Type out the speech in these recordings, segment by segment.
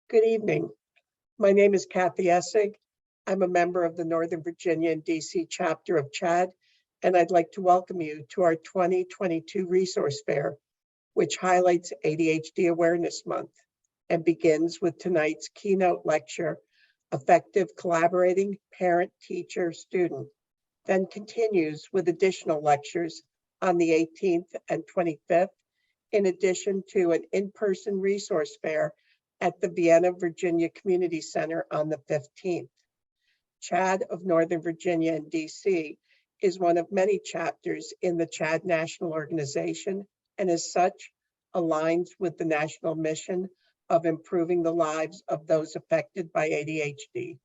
Good evening. My name is Kathy Essig. I'm a member of the Northern Virginia and DC chapter of CHAD, and I'd like to welcome you to our 2022 Resource Fair, which highlights ADHD Awareness Month and begins with tonight's keynote lecture, Effective Collaborating Parent, Teacher, Student, then continues with additional lectures on the 18th and 25th, in addition to an in-person resource fair at the Vienna, Virginia Community Center on the 15th. CHAD of Northern Virginia and DC is one of many chapters in the CHAD National Organization, and as such, aligns with the national mission of improving the lives of those affected by ADHD.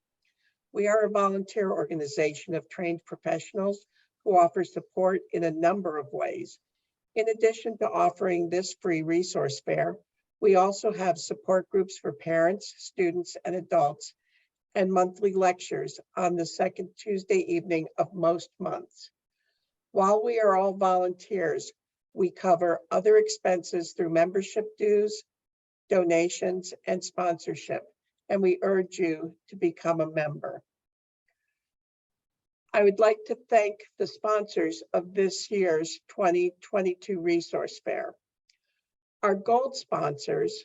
We are a volunteer organization of trained professionals who offer support in a number of ways. In addition to offering this free resource fair, we also have support groups for parents, students, and adults, and monthly lectures on the second Tuesday evening of most months. While we are all volunteers, we cover other expenses through membership dues, donations, and sponsorship, and we urge you to become a member. I would like to thank the sponsors of this year's 2022 Resource Fair. Our gold sponsors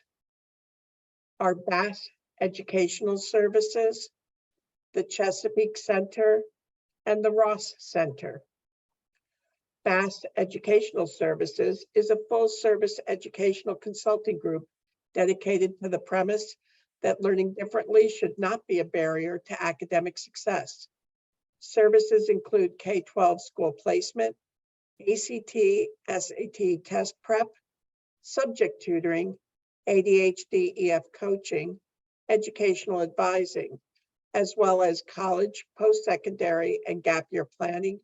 are Bass Educational Services, the Chesapeake Center, and the Ross Center. Bass Educational Services is a full-service educational consulting group dedicated to the premise that learning differently should not be a barrier to academic success. Services include K-12 school placement, ACT, SAT test prep, subject tutoring, ADHD-EF coaching, educational advising, as well as college, post-secondary, and gap year planning,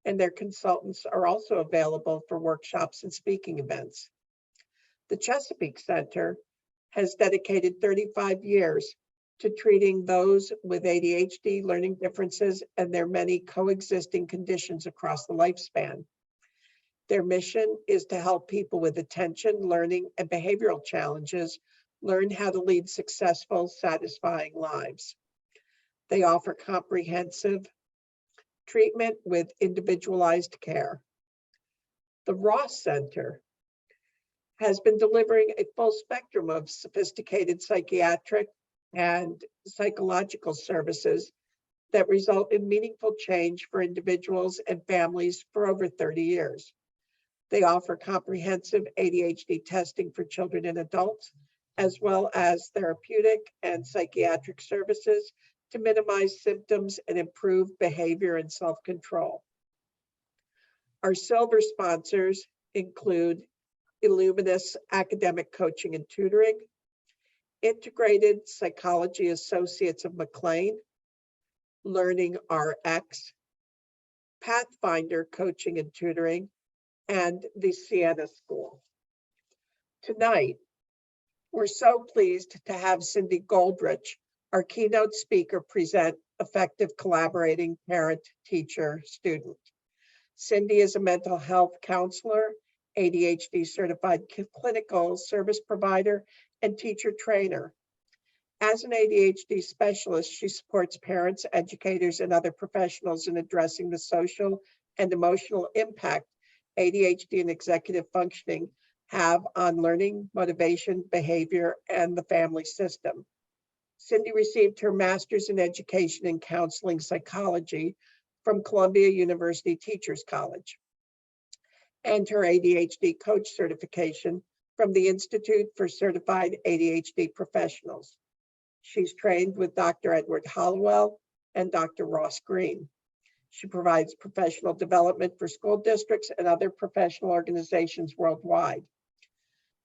and their consultants are also available for workshops and speaking events. The Chesapeake Center has dedicated 35 years to treating those with ADHD learning differences and their many coexisting conditions across the lifespan. Their mission is to help people with attention, learning, and behavioral challenges learn how to lead successful, satisfying lives. They offer comprehensive treatment with individualized care. The Ross Center has been delivering a full spectrum of sophisticated psychiatric and psychological services that result in meaningful change for individuals and families for over 30 years. They offer comprehensive ADHD testing for children and adults, as well as therapeutic and psychiatric services to minimize symptoms and improve behavior and self-control. Our silver sponsors include Illuminous Academic Coaching and Tutoring, Integrated Psychology Associates of McLean, Learning RX, Pathfinder Coaching and Tutoring, and the Sienna School. Tonight, we're so pleased to have Cindy Goldrich, our keynote speaker, present Effective Collaborating Parent, Teacher, Student. Cindy is a mental health counselor, ADHD certified clinical service provider, and teacher trainer. As an ADHD specialist, she supports parents, educators, and other professionals in addressing the social and emotional impact ADHD and executive functioning have on learning, motivation, behavior, and the family system. Cindy received her master's in education and counseling psychology from Columbia University Teachers College and her ADHD coach certification from the Institute for Certified ADHD Professionals. She's trained with Dr. Edward Hollowell and Dr. Ross Green. She provides professional development for school districts and other professional organizations worldwide.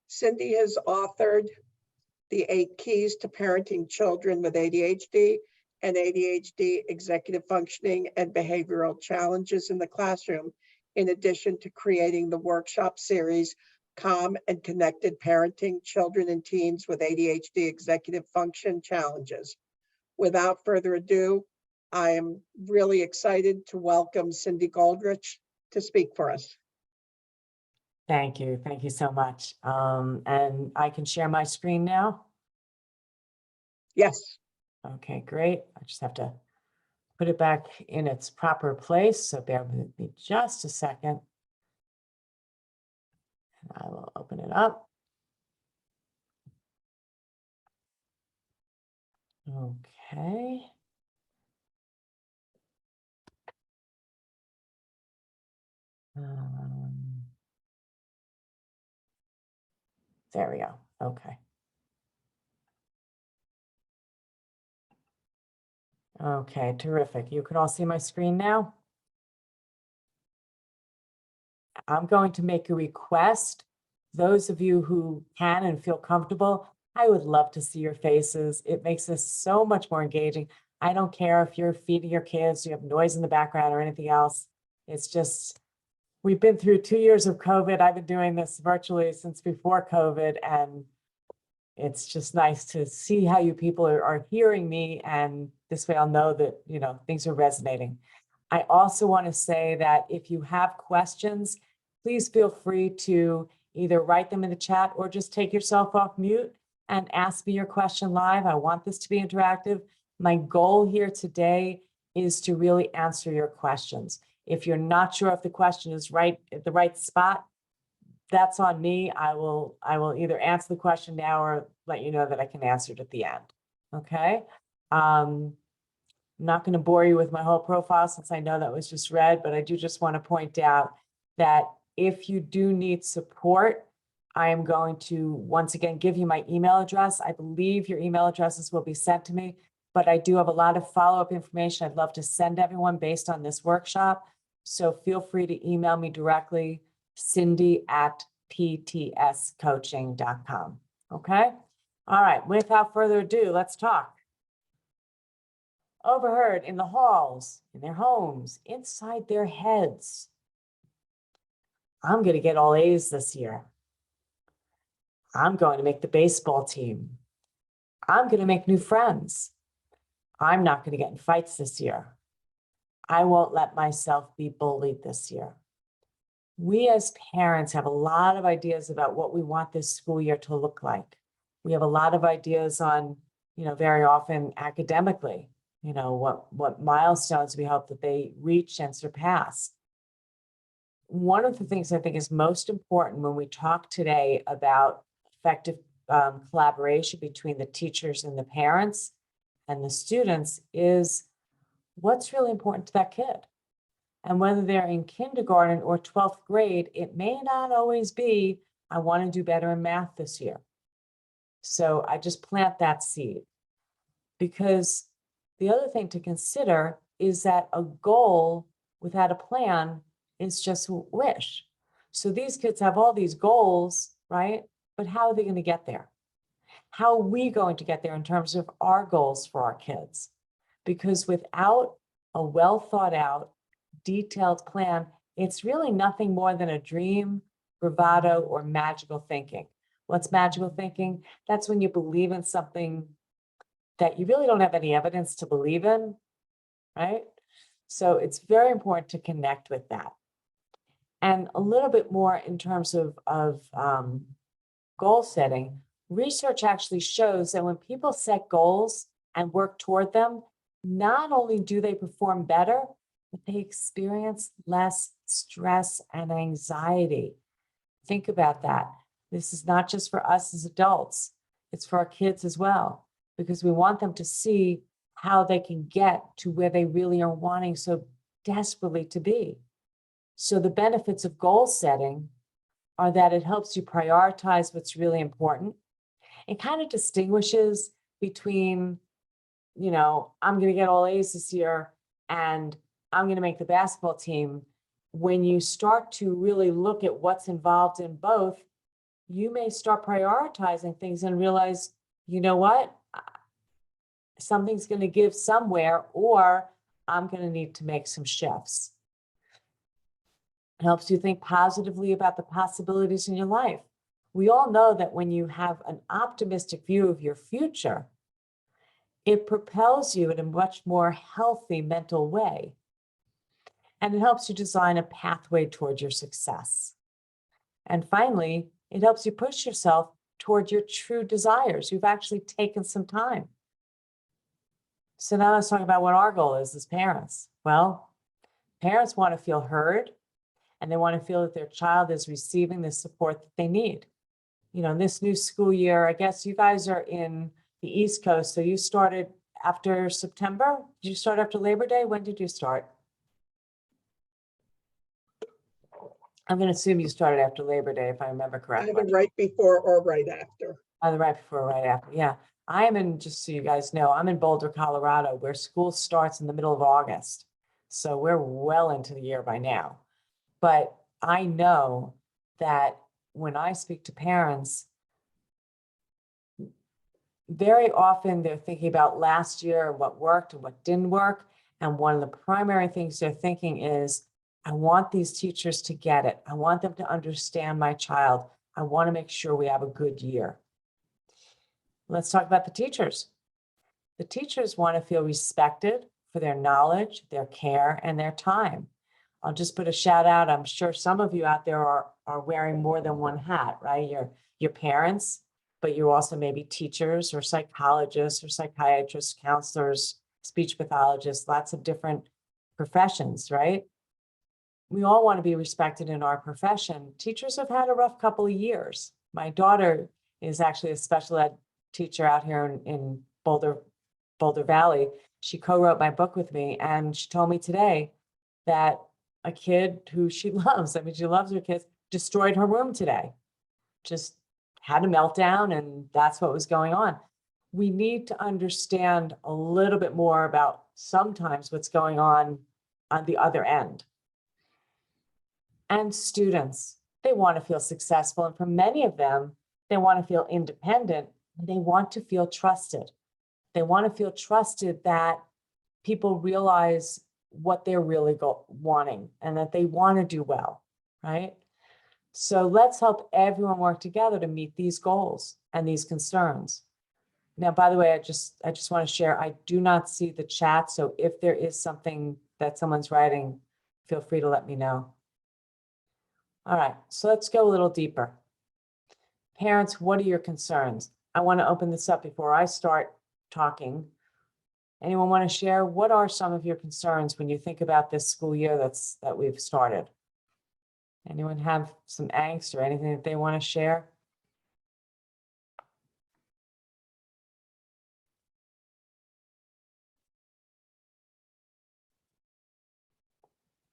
Cindy has authored The 8 Keys to Parenting Children with ADHD and ADHD Executive Functioning and Behavioral Challenges in the Classroom, in addition to creating the workshop series, Calm and Connected Parenting Children and Teens with ADHD Executive Function Challenges. Without further ado, I am really excited to welcome Cindy Goldrich to speak for us. Thank you so much. And I can share my screen now. Yes. Okay, great. I just have to put it back in its proper place. So bear with me just a second. And I will open it up. Okay. There we go. Okay. Okay, terrific. You can all see my screen now. I'm going to make a request. Those of you who can and feel comfortable, I would love to see your faces. It makes this so much more engaging. I don't care if you're feeding your kids, you have noise in the background or anything else. It's just, we've been through 2 years of COVID. I've been doing this virtually since before COVID, and it's just nice to see how you people are hearing me, and this way I'll know that, things are resonating. I also want to say that if you have questions, please feel free to either write them in the chat or just take yourself off mute and ask me your question live. I want this to be interactive. My goal here today is to really answer your questions. If you're not sure if the question is right at the right spot, that's on me. I will either answer the question now or let you know that I can answer it at the end. Okay. I'm not going to bore you with my whole profile since I know that was just read, but I do just want to point out that if you do need support, I am going to once again give you my email address. I believe your email addresses will be sent to me, but I do have a lot of follow-up information I'd love to send everyone based on this workshop. So feel free to email me directly, cindy@ptscoaching.com. Okay. All right. Without further ado, let's talk. Overheard in the halls, in their homes, inside their heads. I'm going to get all A's this year. I'm going to make the baseball team. I'm going to make new friends. I'm not going to get in fights this year. I won't let myself be bullied this year. We as parents have a lot of ideas about what we want this school year to look like. We have a lot of ideas on, very often academically, what milestones we hope that they reach and surpass. One of the things I think is most important when we talk today about effective collaboration between the teachers and the parents and the students is what's really important to that kid. And whether they're in kindergarten or 12th grade, it may not always be, I want to do better in math this year. So I just plant that seed. Because the other thing to consider is that a goal without a plan is just a wish. So these kids have all these goals, right? But how are they going to get there? How are we going to get there in terms of our goals for our kids? Because without a well thought out, detailed plan, it's really nothing more than a dream, bravado, or magical thinking. What's magical thinking? That's when you believe in something that you really don't have any evidence to believe in, right? So it's very important to connect with that. And a little bit more in terms of goal setting, research actually shows that when people set goals and work toward them, not only do they perform better, but they experience less stress and anxiety. Think about that. This is not just for us as adults, it's for our kids as well, because we want them to see how they can get to where they really are wanting so desperately to be. So the benefits of goal setting are that it helps you prioritize what's really important. It kind of distinguishes between, I'm going to get all A's this year and I'm going to make the basketball team. When you start to really look at what's involved in both, you may start prioritizing things and realize, you know what? Something's going to give somewhere, or I'm going to need to make some shifts. It helps you think positively about the possibilities in your life. We all know that when you have an optimistic view of your future, it propels you in a much more healthy mental way. And it helps you design a pathway toward your success. And finally, it helps you push yourself toward your true desires. You've actually taken some time So now let's talk about what our goal is as parents. Well, parents want to feel heard, and they want to feel that their child is receiving the support that they need. You know, this new school year, I guess you guys are in the East Coast, so you started after September? Did you start after Labor Day? When did you start? I'm going to assume you started after Labor Day, if I remember correctly. Either right before or right after. Either right before or right after, yeah. I am in, just so you guys know, I'm in Boulder, Colorado, where school starts in the middle of August. So we're well into the year by now. But I know that when I speak to parents, very often they're thinking about last year, what worked and what didn't work. And one of the primary things they're thinking is, I want these teachers to get it. I want them to understand my child. I want to make sure we have a good year. Let's talk about the teachers. The teachers want to feel respected for their knowledge, their care, and their time. I'll just put a shout out. I'm sure some of you out there are wearing more than one hat, right? You're parents, but you also maybe teachers or psychologists or psychiatrists, counselors, speech pathologists, lots of different professions, right? We all want to be respected in our profession. Teachers have had a rough couple of years. My daughter is actually a special ed teacher out here in Boulder Valley. She co-wrote my book with me, and she told me today that a kid who she loves, I mean, she loves her kids, destroyed her room today. Just had a meltdown, and that's what was going on. We need to understand a little bit more about sometimes what's going on the other end. And students, they want to feel successful. And for many of them, they want to feel independent, and they want to feel trusted. They want to feel trusted that people realize what they're really wanting and that they want to do well, right? So let's help everyone work together to meet these goals and these concerns. Now, by the way, I just want to share, I do not see the chat. So if there is something that someone's writing, feel free to let me know. All right, so let's go a little deeper. Parents, what are your concerns? I want to open this up before I start talking. Anyone want to share? What are some of your concerns when you think about this school year that we've started? Anyone have some angst or anything that they want to share?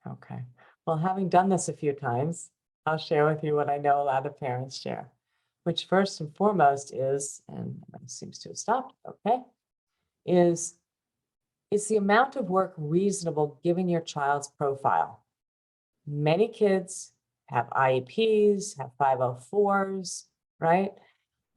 Okay. Well, having done this a few times, I'll share with you what I know a lot of parents share, which first and foremost is, and it seems to have stopped, okay, is the amount of work reasonable given your child's profile? Many kids have IEPs, have 504s, right?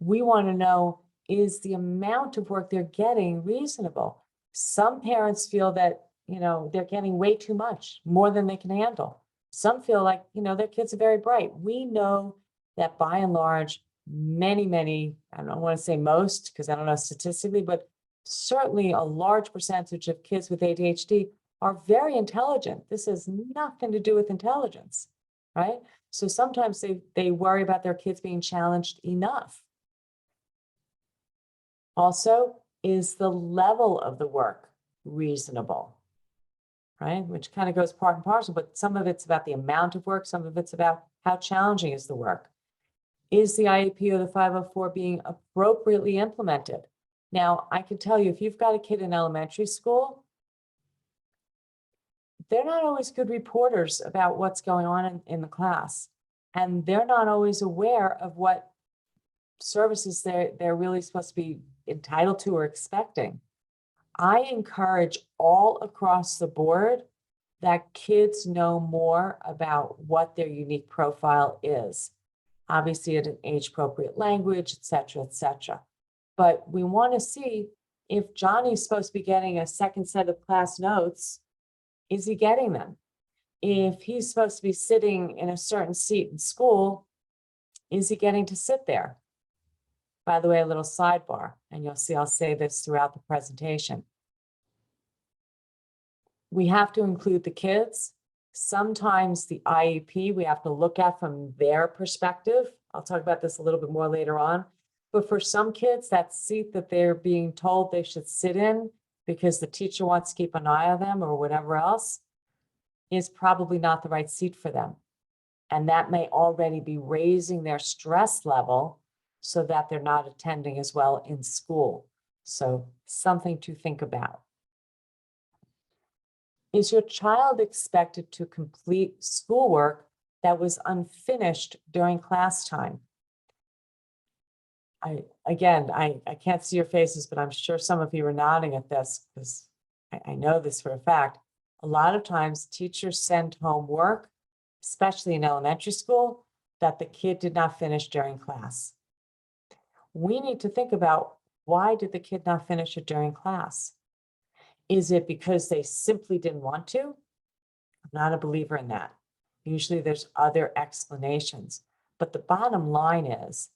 We want to know, is the amount of work they're getting reasonable? Some parents feel that, they're getting way too much, more than they can handle. Some feel like, their kids are very bright. We know that by and large, many, I don't want to say most, because I don't know statistically, but certainly a large percentage of kids with ADHD are very intelligent. This has nothing to do with intelligence, right? So sometimes they worry about their kids being challenged enough. Also, is the level of the work reasonable, right? Which kind of goes part and parcel, but some of it's about the amount of work, some of it's about how challenging is the work. Is the IEP or the 504 being appropriately implemented? Now, I can tell you, if you've got a kid in elementary school, they're not always good reporters about what's going on in the class. And they're not always aware of what services they're really supposed to be entitled to or expecting. I encourage all across the board that kids know more about what their unique profile is. Obviously at an age-appropriate language, et cetera, but we want to see if Johnny's supposed to be getting a second set of class notes, is he getting them? If he's supposed to be sitting in a certain seat in school, is he getting to sit there? By the way, a little sidebar, and you'll see I'll say this throughout the presentation. We have to include the kids. Sometimes the IEP we have to look at from their perspective. I'll talk about this a little bit more later on. But for some kids, that seat that they're being told they should sit in, because the teacher wants to keep an eye on them or whatever else, is probably not the right seat for them. And that may already be raising their stress level so that they're not attending as well in school. So something to think about. Is your child expected to complete schoolwork that was unfinished during class time? I can't see your faces, but I'm sure some of you are nodding at this because I know this for a fact. A lot of times teachers send home work, especially in elementary school, that the kid did not finish during class. We need to think about, why did the kid not finish it during class? Is it because they simply didn't want to? I'm not a believer in that. Usually there's other explanations. But the bottom line is,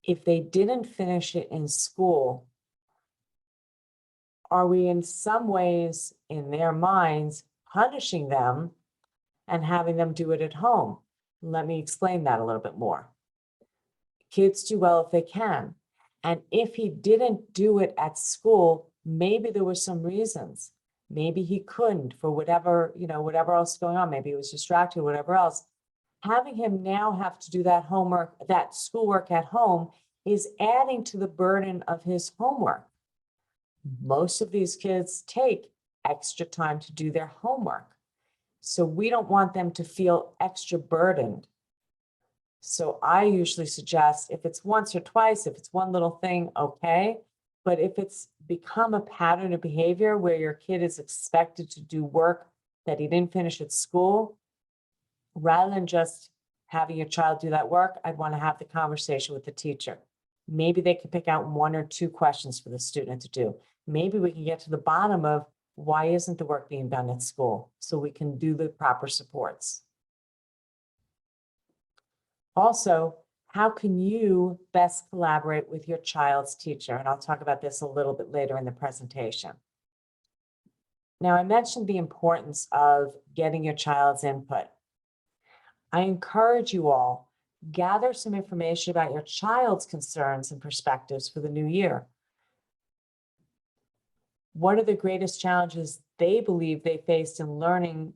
if they didn't finish it in school, are we in some ways, in their minds, punishing them and having them do it at home? Let me explain that a little bit more. Kids do well if they can. And if he didn't do it at school, maybe there were some reasons. Maybe he couldn't for whatever, whatever else going on. Maybe he was distracted, whatever else. Having him now have to do that homework, that schoolwork at home, is adding to the burden of his homework. Most of these kids take extra time to do their homework. So we don't want them to feel extra burdened. So I usually suggest, if it's once or twice, if it's one little thing, okay. But if it's become a pattern of behavior where your kid is expected to do work that he didn't finish at school, rather than just having your child do that work, I'd want to have the conversation with the teacher. Maybe they can pick out 1 or 2 questions for the student to do. Maybe we can get to the bottom of, why isn't the work being done at school, so we can do the proper supports. Also, how can you best collaborate with your child's teacher? And I'll talk about this a little bit later in the presentation. Now, I mentioned the importance of getting your child's input. I encourage you all, gather some information about your child's concerns and perspectives for the new year. What are the greatest challenges they believe they faced in learning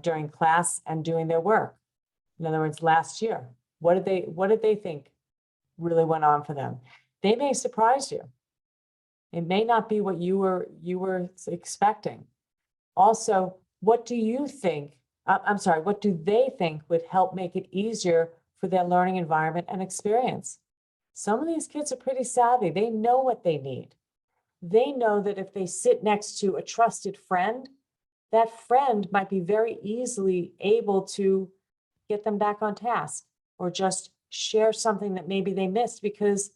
during class and doing their work? In other words, last year, what did they think really went on for them? They may surprise you. It may not be what you were expecting. Also, what do you think? What do they think would help make it easier for their learning environment and experience? Some of these kids are pretty savvy. They know what they need. They know that if they sit next to a trusted friend, that friend might be very easily able to get them back on task, or just share something that maybe they missed because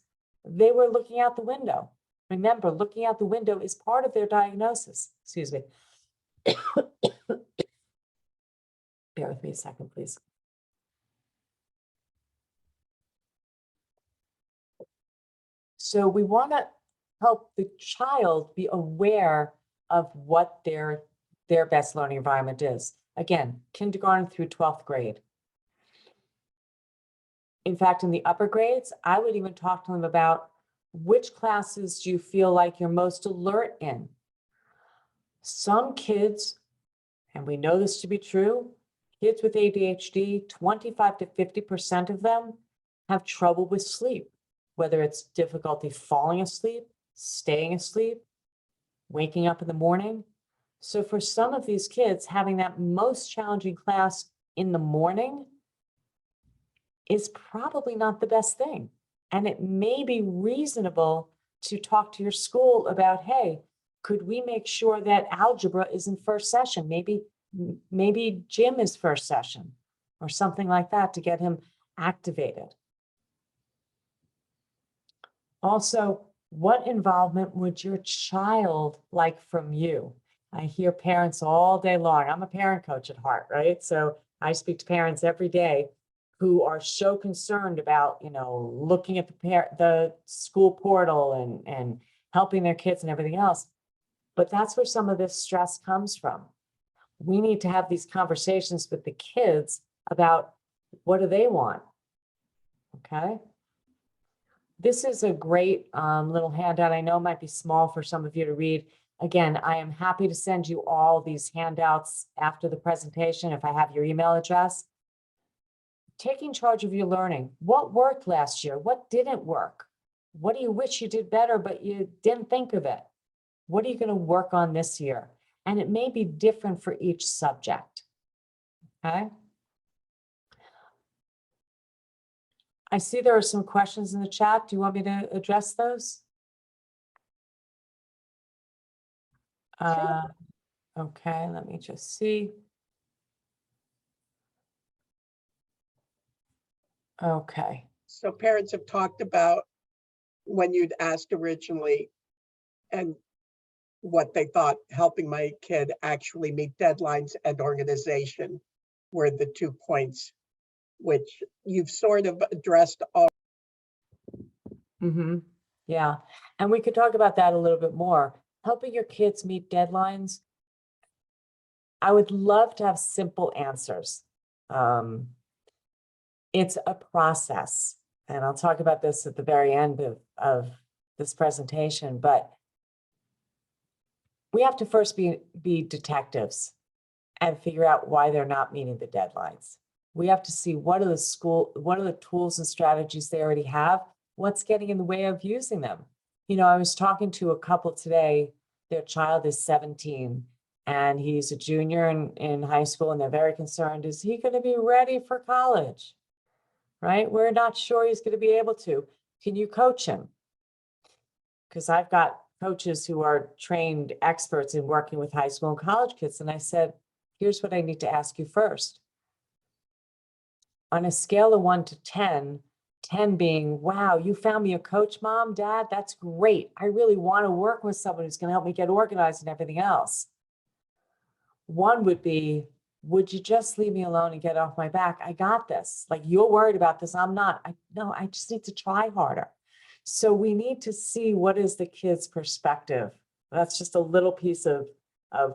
they were looking out the window. Remember, looking out the window is part of their diagnosis. Excuse me. Bear with me a second, please. So we want to help the child be aware of what their best learning environment is. Again, kindergarten through 12th grade. In fact, in the upper grades, I would even talk to them about, which classes do you feel like you're most alert in? Some kids, and we know this to be true, kids with ADHD, 25 to 50% of them have trouble with sleep, whether it's difficulty falling asleep, staying asleep, waking up in the morning. So for some of these kids, having that most challenging class in the morning is probably not the best thing. And it may be reasonable to talk to your school about, hey, could we make sure that algebra is in first session? Maybe gym is first session or something like that to get him activated. Also, what involvement would your child like from you? I hear parents all day long. I'm a parent coach at heart, right? So I speak to parents every day who are so concerned about, looking at the school portal and helping their kids and everything else. But that's where some of this stress comes from. We need to have these conversations with the kids about, what do they want? Okay. This is a great little handout. I know it might be small for some of you to read. Again, I am happy to send you all these handouts after the presentation if I have your email address. Taking charge of your learning. What worked last year? What didn't work? What do you wish you did better, but you didn't think of it? What are you going to work on this year? And it may be different for each subject. Okay. I see there are some questions in the chat. Do you want me to address those? Okay, let me just see. Okay. So parents have talked about when you'd asked originally and what they thought helping my kid actually meet deadlines and organization were the 2 points, which you've sort of addressed all. Yeah, and we could talk about that a little bit more. Helping your kids meet deadlines. I would love to have simple answers. It's a process, and I'll talk about this at the very end of this presentation, but we have to first be detectives and figure out why they're not meeting the deadlines. We have to see what are the tools and strategies they already have, what's getting in the way of using them. You know, I was talking to a couple today, their child is 17 and he's a junior in high school, and they're very concerned, is he going to be ready for college? Right? We're not sure he's going to be able to. Can you coach him? Because I've got coaches who are trained experts in working with high school and college kids. And I said, here's what I need to ask you first. On a scale of 1 to 10, 10 being, wow, you found me a coach, mom, dad, that's great. I really want to work with someone who's going to help me get organized and everything else. 1 would be, would you just leave me alone and get off my back? I got this. Like, you're worried about this. I'm not. No, I just need to try harder. So we need to see what is the kid's perspective. That's just a little piece of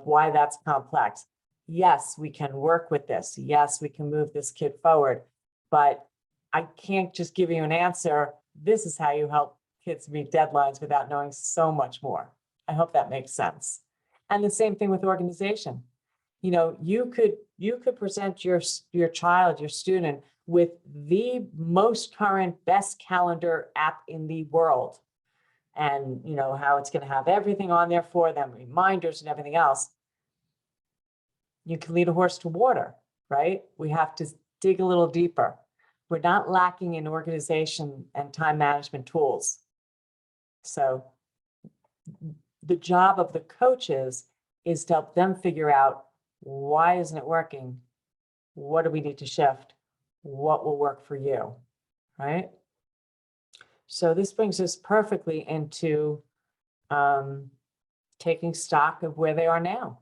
why that's complex. Yes, we can work with this. Yes, we can move this kid forward, but I can't just give you an answer. This is how you help kids meet deadlines without knowing so much more. I hope that makes sense. And the same thing with organization. You know, you could present your child, your student, with the most current, best calendar app in the world. And you know how it's going to have everything on there for them, reminders and everything else. You can lead a horse to water, right? We have to dig a little deeper. We're not lacking in organization and time management tools. So the job of the coaches is to help them figure out, why isn't it working? What do we need to shift? What will work for you, right? So this brings us perfectly into taking stock of where they are now.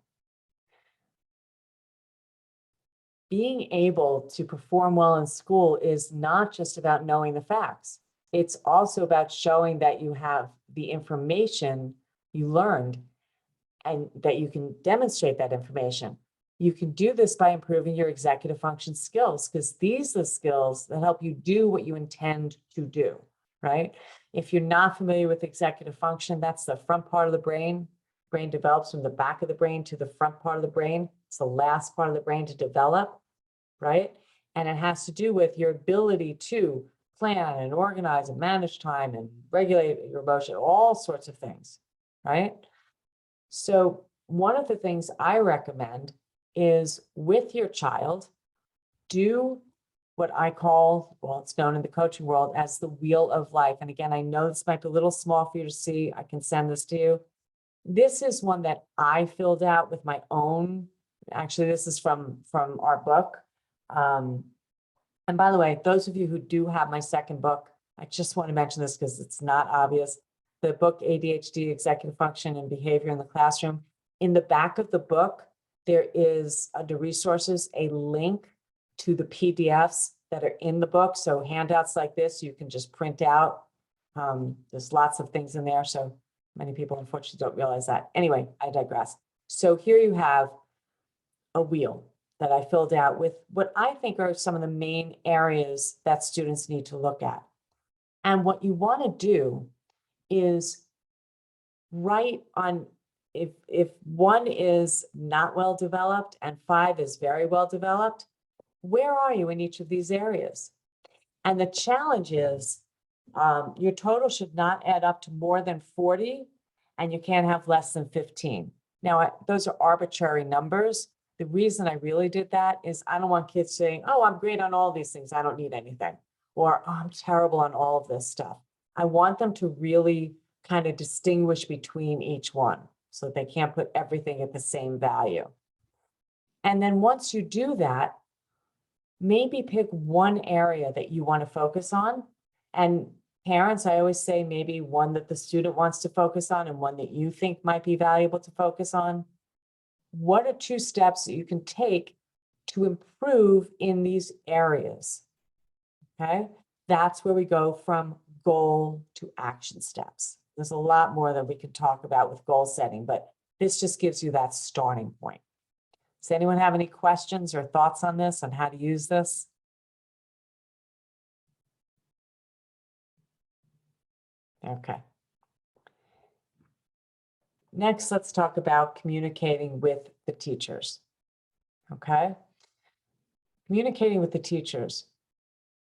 Being able to perform well in school is not just about knowing the facts. It's also about showing that you have the information you learned and that you can demonstrate that information. You can do this by improving your executive function skills, because these are the skills that help you do what you intend to do, right? If you're not familiar with executive function, that's the front part of the brain. Brain develops from the back of the brain to the front part of the brain. It's the last part of the brain to develop, right? And it has to do with your ability to plan and organize and manage time and regulate your emotion, all sorts of things, right? So one of the things I recommend is, with your child, do what I call, well, it's known in the coaching world as the wheel of life. And again, I know this might be a little small for you to see. I can send this to you. This is one that I filled out with my own. Actually, this is from our book. And by the way, those of you who do have my second book, I just want to mention this because it's not obvious. The book, ADHD, Executive Function and Behavior in the Classroom. In the back of the book, there is, under resources, a link to the PDFs that are in the book. So handouts like this, you can just print out. There's lots of things in there. So many people, unfortunately, don't realize that. Anyway, I digress. So here you have a wheel that I filled out with what I think are some of the main areas that students need to look at. And what you want to do is write on, if 1 is not well developed and 5 is very well developed, where are you in each of these areas? And the challenge is your total should not add up to more than 40, and you can't have less than 15. Now, those are arbitrary numbers. The reason I really did that is I don't want kids saying, oh, I'm great on all these things, I don't need anything. Or, oh, I'm terrible on all of this stuff. I want them to really kind of distinguish between each one so that they can't put everything at the same value. And then once you do that, maybe pick one area that you want to focus on. And parents, I always say maybe one that the student wants to focus on and one that you think might be valuable to focus on. What are 2 steps that you can take to improve in these areas? Okay, that's where we go from goal to action steps. There's a lot more that we could talk about with goal setting, but this just gives you that starting point. Does anyone have any questions or thoughts on this, on how to use this? Okay. Next, let's talk about communicating with the teachers. Okay. Communicating with the teachers.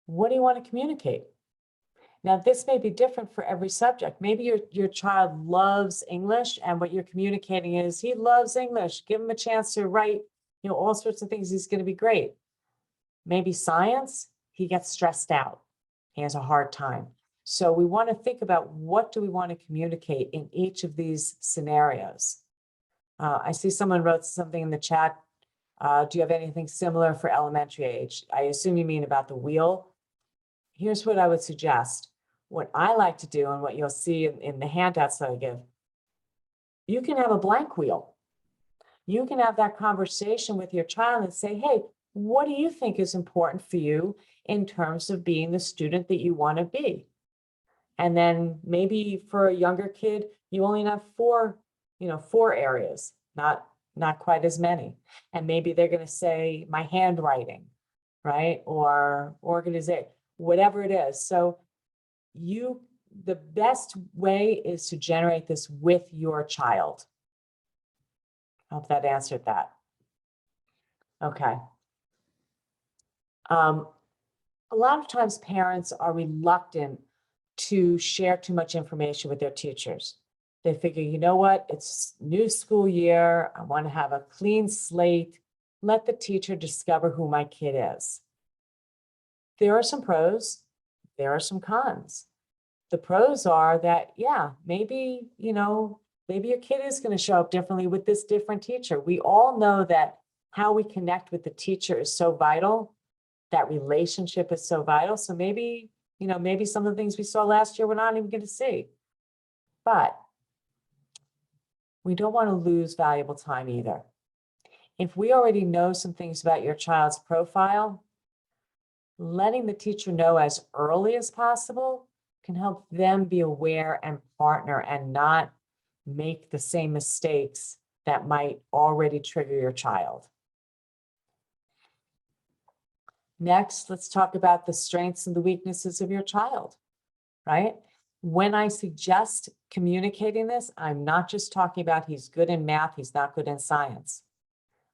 What do you want to communicate? Now, this may be different for every subject. Maybe your child loves English, and what you're communicating is he loves English. Give him a chance to write, all sorts of things. He's going to be great. Maybe science, he gets stressed out. He has a hard time. So we want to think about what do we want to communicate in each of these scenarios. I see someone wrote something in the chat. Do you have anything similar for elementary age? I assume you mean about the wheel. Here's what I would suggest. What I like to do, and what you'll see in the handouts that I give, you can have a blank wheel. You can have that conversation with your child and say, hey, what do you think is important for you in terms of being the student that you want to be? And then maybe for a younger kid, you only have 4 areas, not quite as many. And maybe they're going to say my handwriting, right? Or organization, whatever it is. So the best way is to generate this with your child. I hope that answered that. Okay. A lot of times parents are reluctant to share too much information with their teachers. They figure, you know what, it's new school year. I want to have a clean slate. Let the teacher discover who my kid is. There are some pros, there are some cons. The pros are that, yeah, maybe your kid is going to show up differently with this different teacher. We all know that how we connect with the teacher is so vital. That relationship is so vital. So maybe some of the things we saw last year we're not even going to see. But we don't want to lose valuable time either. If we already know some things about your child's profile, letting the teacher know as early as possible can help them be aware and partner and not make the same mistakes that might already trigger your child. Next, let's talk about the strengths and the weaknesses of your child, right? When I suggest communicating this, I'm not just talking about he's good in math, he's not good in science.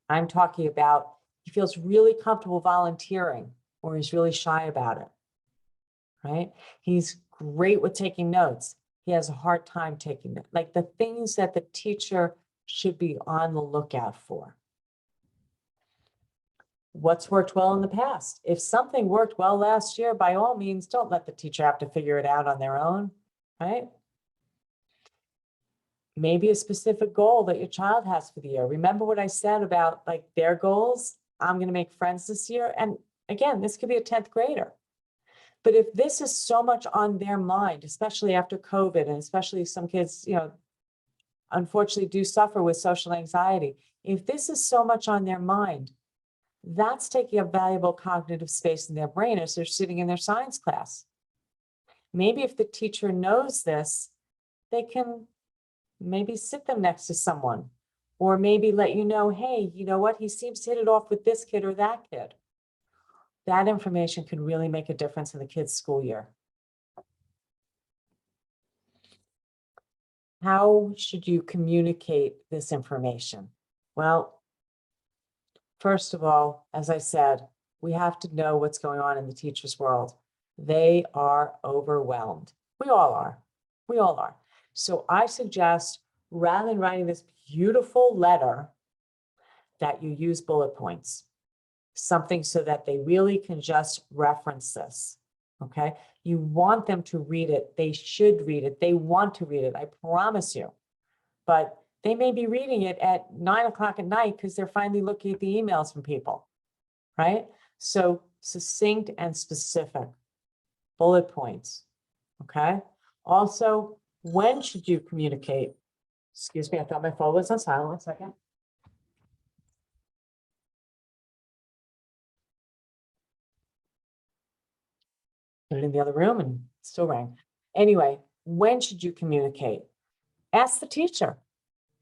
I'm talking about he feels really comfortable volunteering or he's really shy about it, right? He's great with taking notes. He has a hard time taking it. Like the things that the teacher should be on the lookout for. What's worked well in the past? If something worked well last year, by all means, don't let the teacher have to figure it out on their own, right? Maybe a specific goal that your child has for the year. Remember what I said about like their goals? I'm going to make friends this year. And again, this could be a 10th grader. But if this is so much on their mind, especially after COVID, and especially some kids, unfortunately do suffer with social anxiety. If this is so much on their mind, that's taking up valuable cognitive space in their brain as they're sitting in their science class. Maybe if the teacher knows this, they can maybe sit them next to someone, or maybe let you know, hey, you know what? He seems to hit it off with this kid or that kid. That information can really make a difference in the kid's school year. How should you communicate this information? Well, first of all, as I said, we have to know what's going on in the teacher's world. They are overwhelmed. We all are. We all are. So I suggest, rather than writing this beautiful letter, that you use bullet points, something so that they really can just reference this. Okay. You want them to read it. They should read it. They want to read it. I promise you. But they may be reading it at 9 o'clock at night because they're finally looking at the emails from people, right? So succinct and specific bullet points, okay? Also, when should you communicate? Excuse me, I thought my phone was on silent. 1 second. Put it in the other room and it still rang. Anyway, when should you communicate? Ask the teacher.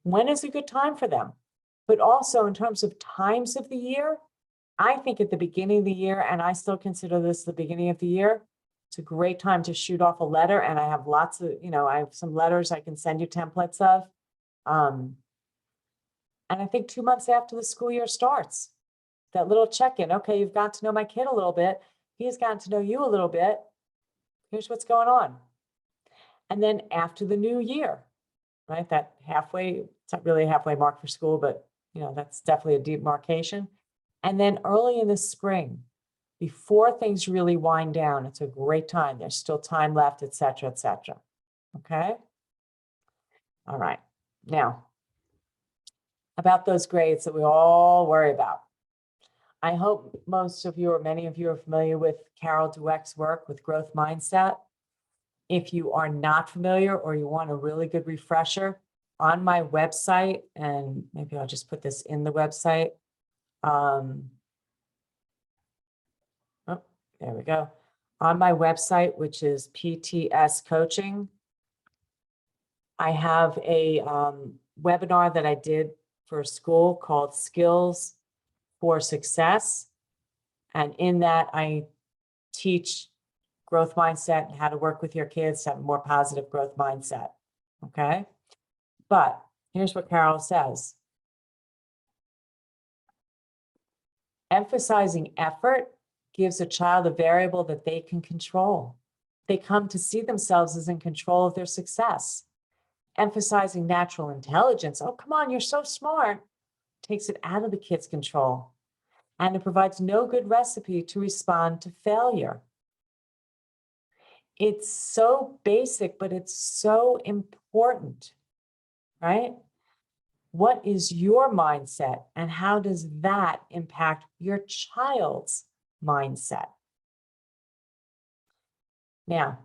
When is a good time for them? But also in terms of times of the year, I think at the beginning of the year, and I still consider this the beginning of the year, it's a great time to shoot off a letter. And I have lots of, I have some letters I can send you templates of. And I think 2 months after the school year starts, that little check-in, okay, you've got to know my kid a little bit. He's gotten to know you a little bit. Here's what's going on. And then after the new year, right? That halfway, it's not really a halfway mark for school, but that's definitely a demarcation. And then early in the spring, before things really wind down, it's a great time. There's still time left, et cetera, et cetera. Okay. All right. Now, about those grades that we all worry about. I hope most of you or many of you are familiar with Carol Dweck's work with growth mindset. If you are not familiar or you want a really good refresher, on my website, and maybe I'll just put this in the website. Oh, there we go. On my website, which is PTS Coaching, I have a webinar that I did for a school called Skills for Success. And in that, I teach growth mindset and how to work with your kids to have a more positive growth mindset. Okay. But here's what Carol says. Emphasizing effort gives a child a variable that they can control. They come to see themselves as in control of their success. Emphasizing natural intelligence, oh, come on, you're so smart, takes it out of the kid's control. And it provides no good recipe to respond to failure. It's so basic, but it's so important, right? What is your mindset and how does that impact your child's mindset? Now,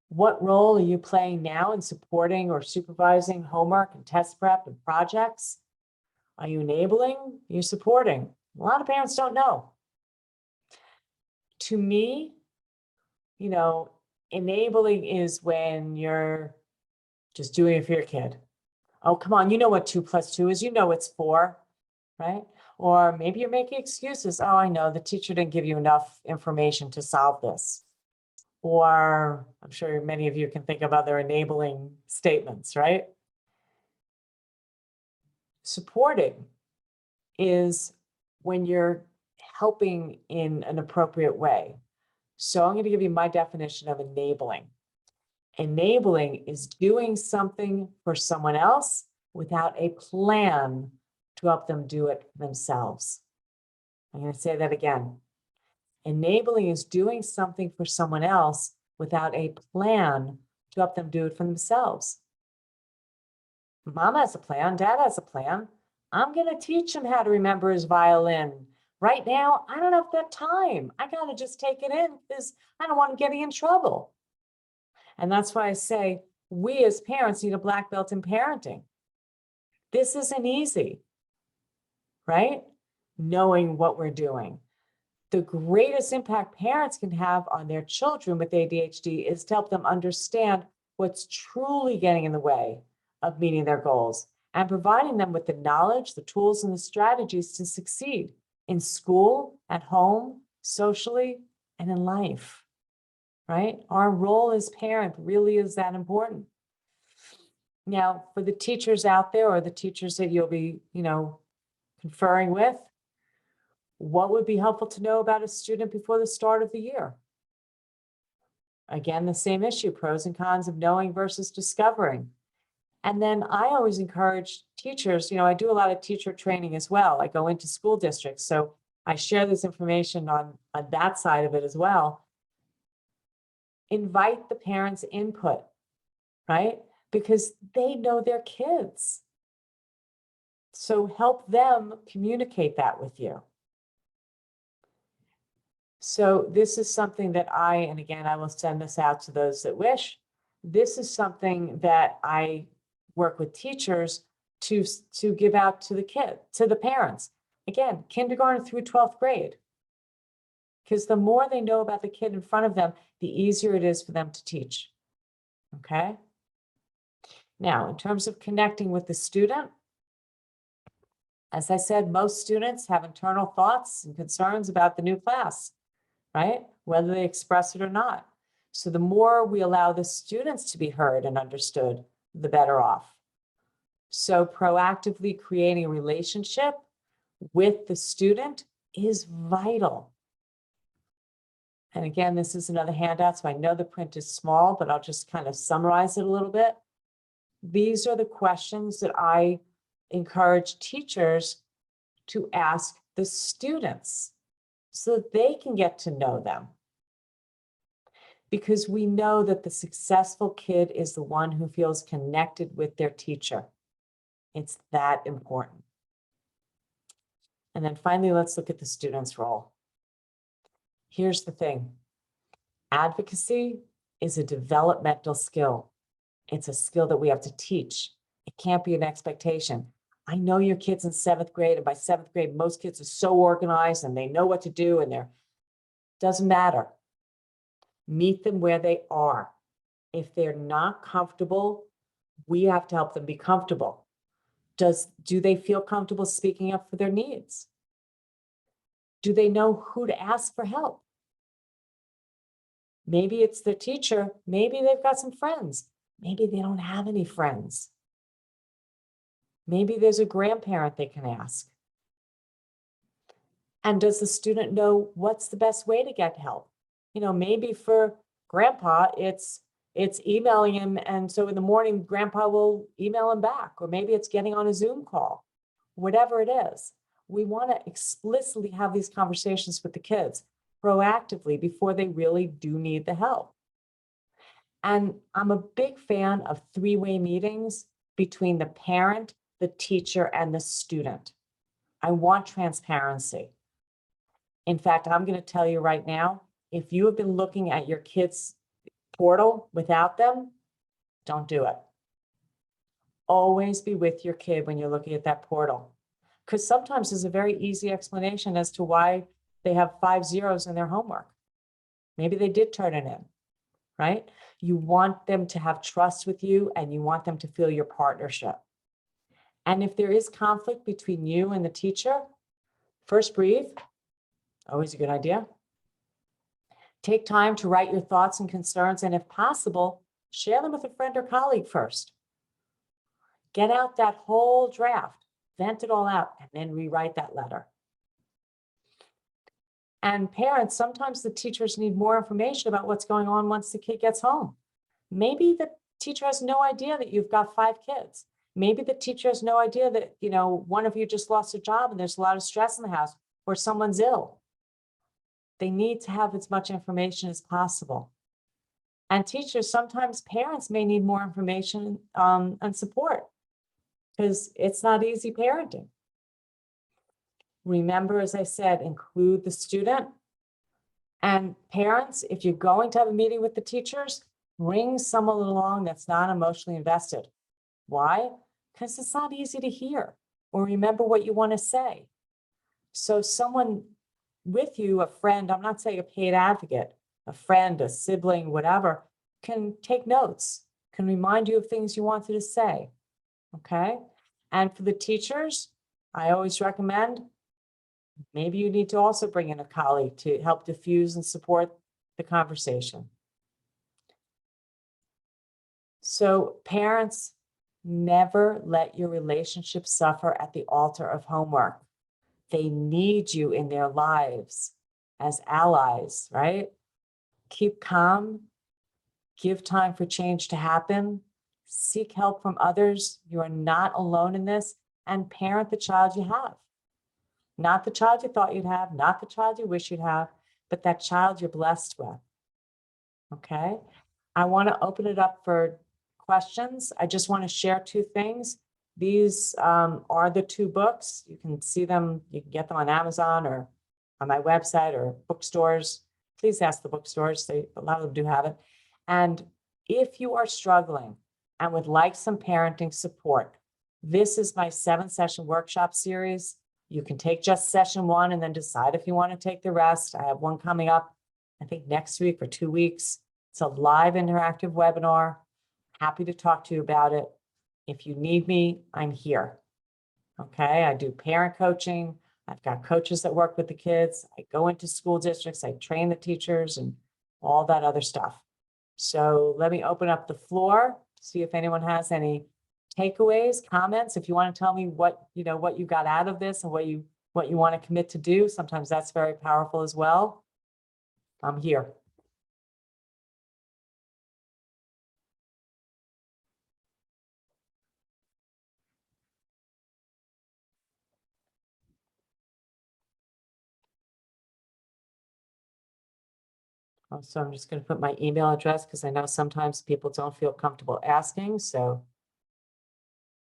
what role are you playing now in supporting or supervising homework and test prep and projects? Are you enabling? Are you supporting? A lot of parents don't know. To me, enabling is when you're just doing it for your kid. Oh, come on, you know what 2 + 2 is, it's 4, right? Or maybe you're making excuses. Oh, I know the teacher didn't give you enough information to solve this. Or I'm sure many of you can think of other enabling statements, right? Supporting is when you're helping in an appropriate way. So I'm going to give you my definition of enabling. Enabling is doing something for someone else without a plan to help them do it themselves. I'm going to say that again. Enabling is doing something for someone else without a plan to help them do it for themselves. Mom has a plan, Dad has a plan. I'm going to teach him how to remember his violin. Right now, I don't have that time. I got to just take it in because I don't want him getting in trouble. And that's why I say we as parents need a black belt in parenting. This isn't easy, right? Knowing what we're doing. The greatest impact parents can have on their children with ADHD is to help them understand what's truly getting in the way of meeting their goals and providing them with the knowledge, the tools, and the strategies to succeed in school, at home, socially, and in life, right? Our role as parent really is that important. Now, for the teachers out there or the teachers that you'll be, conferring with, what would be helpful to know about a student before the start of the year? Again, the same issue, pros and cons of knowing versus discovering. And then I always encourage teachers, I do a lot of teacher training as well. I go into school districts, so I share this information on that side of it as well. Invite the parents' input, right? Because they know their kids. So help them communicate that with you. So this is something that and again, I will send this out to those that wish. This is something that I work with teachers to give out to the parents. Again, kindergarten through 12th grade. Because the more they know about the kid in front of them, the easier it is for them to teach. Okay? Now, in terms of connecting with the student, as I said, most students have internal thoughts and concerns about the new class, right? Whether they express it or not. So the more we allow the students to be heard and understood, the better off. So proactively creating a relationship with the student is vital. And again, this is another handout, so I know the print is small, but I'll just kind of summarize it a little bit. These are the questions that I encourage teachers to ask the students so that they can get to know them. Because we know that the successful kid is the one who feels connected with their teacher. It's that important. And then finally, let's look at the student's role. Here's the thing. Advocacy is a developmental skill. It's a skill that we have to teach. It can't be an expectation. I know your kid's in 7th grade, and by 7th grade, most kids are so organized and they know what to do, and doesn't matter. Meet them where they are. If they're not comfortable, we have to help them be comfortable. Do they feel comfortable speaking up for their needs? Do they know who to ask for help? Maybe it's their teacher. Maybe they've got some friends. Maybe they don't have any friends. Maybe there's a grandparent they can ask. And does the student know what's the best way to get help? Maybe for grandpa, it's emailing him. And so in the morning, grandpa will email him back, or maybe it's getting on a Zoom call, whatever it is. We want to explicitly have these conversations with the kids proactively before they really do need the help. And I'm a big fan of 3-way meetings between the parent, the teacher, and the student. I want transparency. In fact, I'm going to tell you right now, if you have been looking at your kids' portal without them, don't do it. Always be with your kid when you're looking at that portal. Because sometimes there's a very easy explanation as to why they have 5 zeros in their homework. Maybe they did turn it in, right? You want them to have trust with you, and you want them to feel your partnership. And if there is conflict between you and the teacher, first breathe. Always a good idea. Take time to write your thoughts and concerns, and if possible, share them with a friend or colleague first. Get out that whole draft, vent it all out, and then rewrite that letter. And parents, sometimes the teachers need more information about what's going on once the kid gets home. Maybe the teacher has no idea that you've got 5 kids. Maybe the teacher has no idea that, one of you just lost a job and there's a lot of stress in the house, or someone's ill. They need to have as much information as possible. And teachers, sometimes parents may need more information and support, because it's not easy parenting. Remember, as I said, include the student. And parents, if you're going to have a meeting with the teachers, bring someone along that's not emotionally invested. Why? Because it's not easy to hear or remember what you want to say. So someone with you, a friend, I'm not saying a paid advocate, a friend, a sibling, whatever, can take notes, can remind you of things you wanted to say, okay? And for the teachers, I always recommend, maybe you need to also bring in a colleague to help diffuse and support the conversation. So parents, Never let your relationship suffer at the altar of homework. They need you in their lives as allies, right? Keep calm, give time for change to happen, seek help from others. You are not alone in this, and parent the child you have. Not the child you thought you'd have, not the child you wish you'd have, but that child you're blessed with. Okay? I want to open it up for questions. I just want to share two things. These are the two books. You can see them, you can get them on Amazon or on my website or bookstores. Please ask the bookstores, a lot of them do have it. And if you are struggling and would like some parenting support, this is my 7-session workshop series. You can take just session 1 and then decide if you want to take the rest. I have one coming up, I think next week or 2 weeks. It's a live interactive webinar. Happy to talk to you about it. If you need me, I'm here. Okay, I do parent coaching. I've got coaches that work with the kids. I go into school districts. I train the teachers and all that other stuff. So let me open up the floor, see if anyone has any takeaways, comments. If you want to tell me what you got out of this and what you want to commit to do, sometimes that's very powerful as well. I'm here. So I'm just going to put my email address because I know sometimes people don't feel comfortable asking. So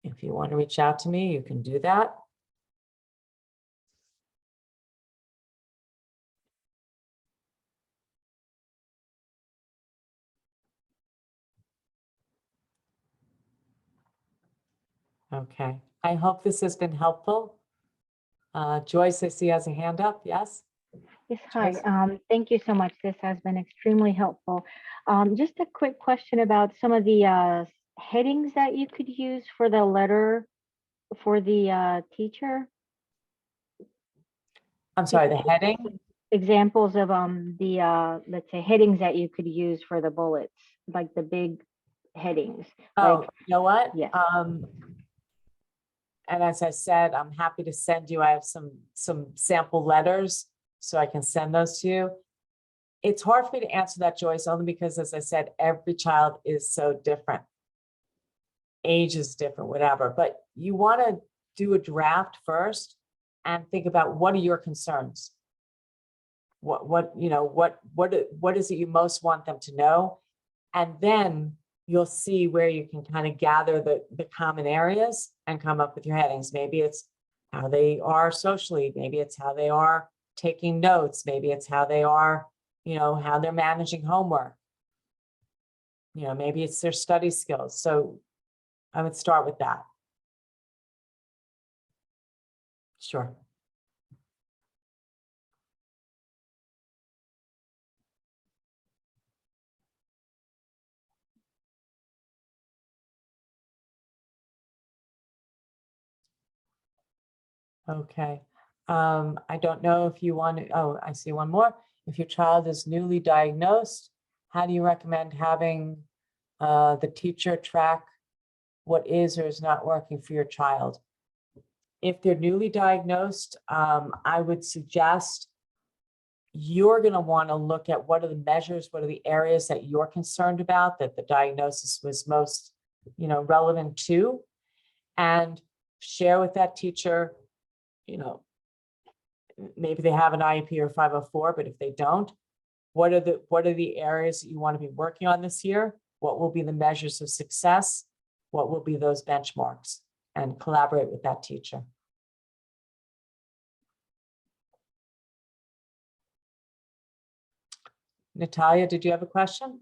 if you want to reach out to me, you can do that. Okay, I hope this has been helpful. Joyce, I see has a hand up. Yes? Yes, hi. Joyce? Thank you so much. This has been extremely helpful. Just a quick question about some of the headings that you could use for the letter for the teacher. I'm sorry, the heading? Examples of let's say headings that you could use for the bullets, like the big headings. Oh, Like, you know what? yeah. And as I said, I'm happy to send you, I have some sample letters, so I can send those to you. It's hard for me to answer that, Joyce, only because, as I said, every child is so different. Age is different, whatever, but you want to do a draft first and think about what are your concerns? What is it you most want them to know? And then you'll see where you can kind of gather the common areas and come up with your headings. Maybe it's how they are socially, maybe it's how they are taking notes, maybe it's how they are, how they're managing homework. Maybe it's their study skills. So I would start with that. Sure. Okay. I don't know if you want to, oh, I see one more. If your child is newly diagnosed, how do you recommend having the teacher track what is or is not working for your child? If they're newly diagnosed, I would suggest you're going to want to look at what are the measures, what are the areas that you're concerned about, that the diagnosis was most, relevant to, and share with that teacher, maybe they have an IEP or 504, but if they don't, what are the areas that you want to be working on this year? What will be the measures of success? What will be those benchmarks? And collaborate with that teacher. Natalia, did you have a question?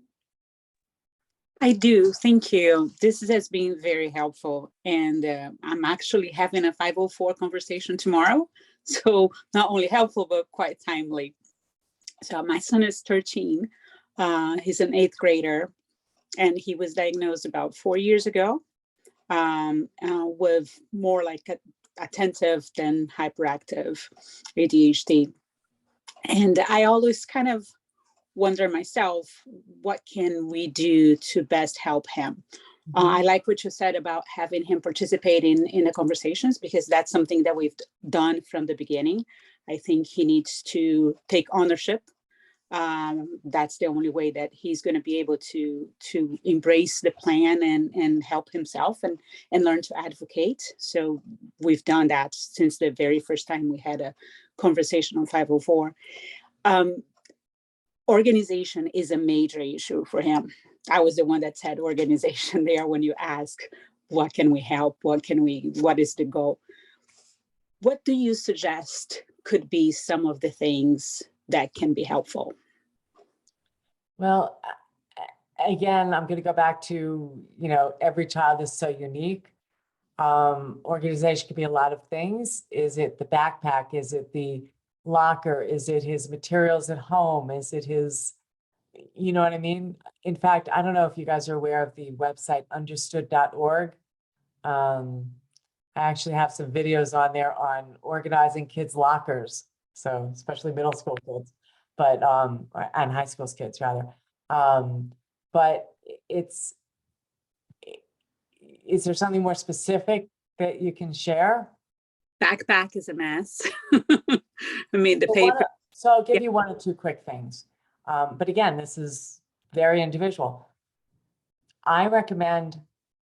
I do, thank you. This has been very helpful. And I'm actually having a 504 conversation tomorrow. So not only helpful, but quite timely. So my son is 13. He's an 8th grader, and he was diagnosed about 4 years ago with more like attentive than hyperactive ADHD. And I always kind of wonder myself, what can we do to best help him? I like what you said about having him participate in the conversations, because that's something that we've done from the beginning. I think he needs to take ownership. That's the only way that he's going to be able to embrace the plan and help himself and learn to advocate. So we've done that since the very first time we had a conversation on 504. Organization is a major issue for him. I was the one that said organization there when you ask, what can we help? What is the goal? What do you suggest could be some of the things that can be helpful? Well, again, I'm going to go back to, every child is so unique. Organization could be a lot of things. Is it the backpack? Is it the locker? Is it his materials at home? Is it his, you know what I mean? In fact, I don't know if you guys are aware of the website understood.org. I actually have some videos on there on organizing kids' lockers. So especially middle school kids, but, and high school kids rather. But is there something more specific that you can share? Backpack is a mess. I mean, the paper. So I'll give you one or two quick things. But again, this is very individual. I recommend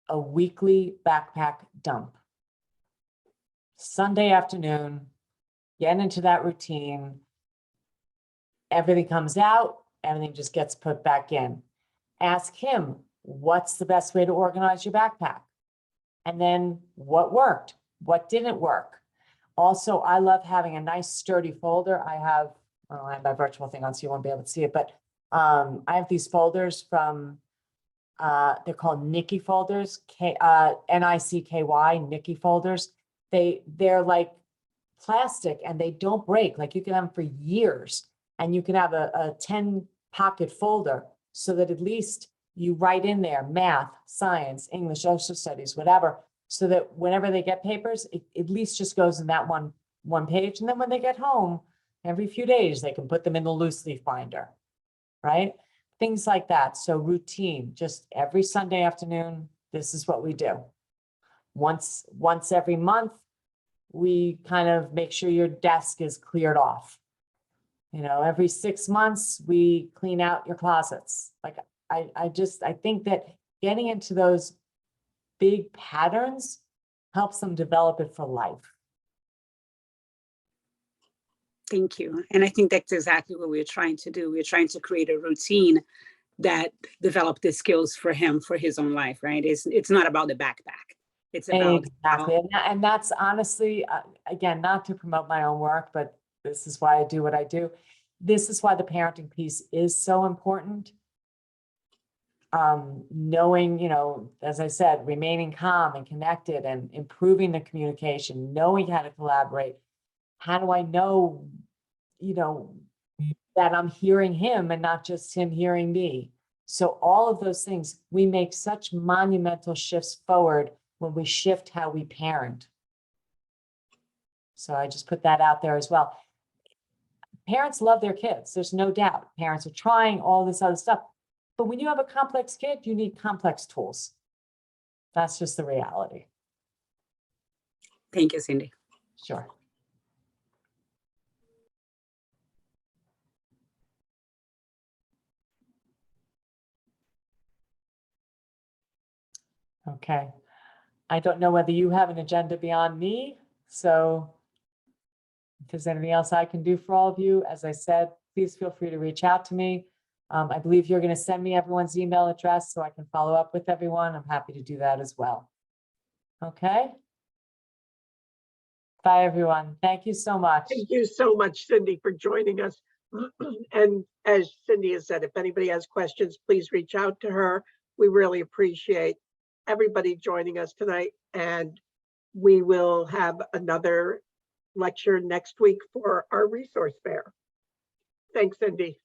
a weekly backpack dump. Sunday afternoon, get into that routine. Everything comes out, everything just gets put back in. Ask him, what's the best way to organize your backpack? And then what worked? What didn't work? Also, I love having a nice sturdy folder. I have my virtual thing on, so you won't be able to see it, but I have these folders from, they're called Nicky folders, N-I-C-K-Y, Nicky folders. They're like plastic and they don't break. Like you can have them for years, and you can have a 10 pocket folder so that at least you write in there math, science, English, social studies, whatever, so that whenever they get papers, it at least just goes in that one page. And then when they get home, every few days, they can put them in the loose leaf binder, right? Things like that. So routine, just every Sunday afternoon, this is what we do. Once every month, we kind of make sure your desk is cleared off. Every 6 months, we clean out your closets. Like I think that getting into those big patterns helps them develop it for life. Thank you. And I think that's exactly what we're trying to do. We're trying to create a routine that develop the skills for him for his own life, right? It's not about the backpack. It's about exactly. And that's honestly, again, not to promote my own work, but this is why I do what I do. This is why the parenting piece is so important. Knowing, as I said, remaining calm and connected and improving the communication, knowing how to collaborate. How do I know, that I'm hearing him and not just him hearing me? So all of those things, we make such monumental shifts forward when we shift how we parent. So I just put that out there as well. Parents love their kids. There's no doubt. Parents are trying all this other stuff. But when you have a complex kid, you need complex tools. That's just the reality. Thank you, Cindy. Sure. Okay. I don't know whether you have an agenda beyond me. So if there's anything else I can do for all of you, as I said, please feel free to reach out to me. I believe you're going to send me everyone's email address so I can follow up with everyone. I'm happy to do that as well. Okay. Bye, everyone. Thank you so much. Thank you so much, Cindy, for joining us. And as Cindy has said, if anybody has questions, please reach out to her. We really appreciate everybody joining us tonight. And we will have another lecture next week for our resource fair. Thanks, Cindy.